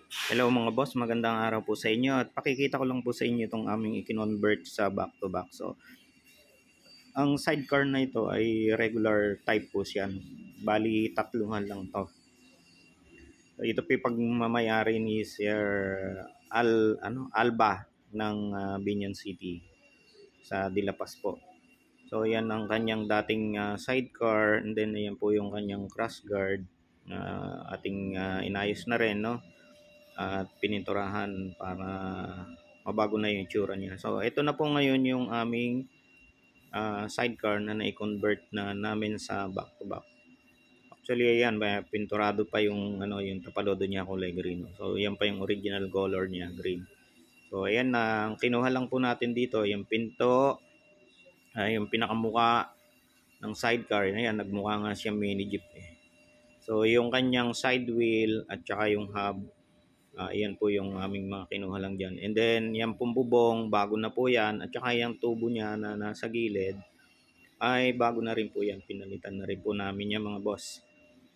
Hello mga boss, magandang araw po sa inyo at pakikita ko lang po sa inyo itong aming i-convert sa back-to-back. So, ang sidecar na ito ay regular type po siya. Bali, tatluhan lang to. So, ito po yung pagmamayari ni Sir Alba ng Binyan City sa Dilapas po. So, yan ang kanyang dating sidecar and then yan po yung kanyang cross guard. Ating inayos na rin, no? At pininturahan para mabago na yung itsura niya. So, ito na po ngayon yung aming sidecar na na-convert na namin sa back-to-back. Actually, ayan, pinturado pa yung, yung tapalodo niya kulay green. So, yan pa yung original color niya, green. So, ayan na, ang kinuha lang po natin dito, yung pinto, yung pinakamuka ng sidecar. Ayan, nagmukha nga siya mini jeep eh. So, yung kanyang side wheel at saka yung hub, yan po yung aming mga kinuha lang dyan. And then, yan pong bubong, bago na po yan. At saka yung tubo niya na nasa gilid, ay bago na rin po yan. Pinalitan na rin po namin yan mga boss.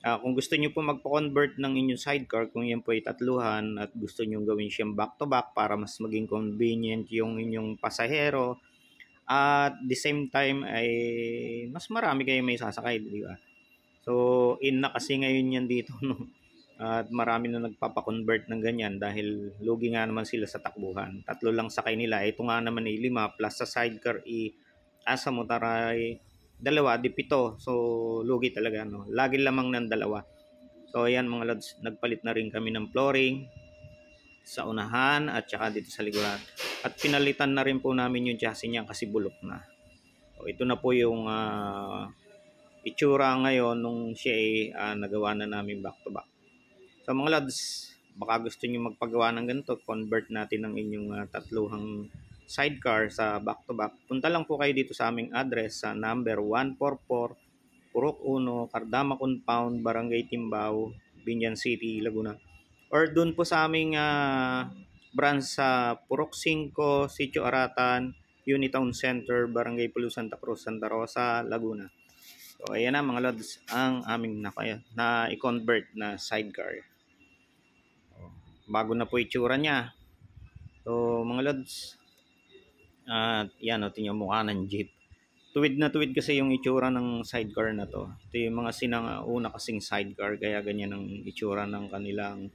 Kung gusto nyo po magpa-convert ng inyong sidecar, kung yan po ay tatluhan at gusto nyo gawin siyang back-to-back para mas maging convenient yung inyong pasahero, at the same time ay mas marami kayo may sasakay, di ba? So, in na kasi ngayon yan dito, no? At marami na nagpapa-convert ng ganyan dahil lugi nga naman sila sa takbuhan. Tatlo lang sakay nila. Ito nga naman ay 5 plus sa sidecar asa mo taray 2, di 7. So lugi talaga, no. Lagi lamang ng 2. So ayan mga lads, nagpalit na rin kami ng flooring sa unahan at saka dito sa likuran. At pinalitan na rin po namin yung chassis niya kasi bulok na. So ito na po yung itsura ngayon nung siya ay nagawa na namin back to back. So mga lads, baka gusto niyo magpagawa ng ganito, convert natin ang inyong tatluhang sidecar sa back-to-back. Punta lang po kayo dito sa aming address sa number 144 Purok 1, Cardama Compound, Barangay Timbao, Binyan City, Laguna. Or dun po sa aming branch sa Purok 5, Sitio Aratan, Unitown Center, Barangay Pulo Santa Cruz, Santa Rosa, Laguna. So ayan na mga lods ang aming na-convert na sidecar. Bago na po itsura niya. So mga lods, yan o, tingnan mukha ng jeep. Tuwid na tuwid kasi yung itsura ng sidecar na to. Ito yung mga una kasing sidecar, kaya ganyan ang itsura ng kanilang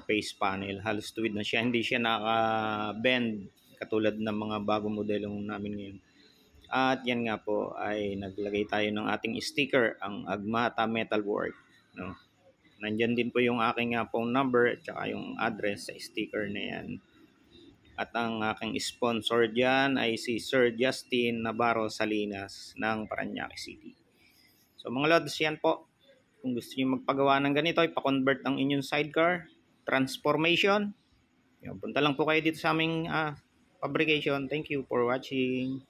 face panel. Halos tuwid na siya, hindi siya naka-bend katulad ng mga bagong modelo namin ngayon. At yan nga po ay naglagay tayo ng ating sticker, ang Agmata Metalwork, no? Nandyan din po yung aking phone number at saka yung address sa sticker na yan. At ang aking sponsor dyan ay si Sir Justin Navarro Salinas ng Parañaque City. So mga lods, yan po. Kung gusto niyo magpagawa ng ganito, ipa-convert ang inyong sidecar, transformation, punta lang po kayo dito sa aming fabrication. Thank you for watching.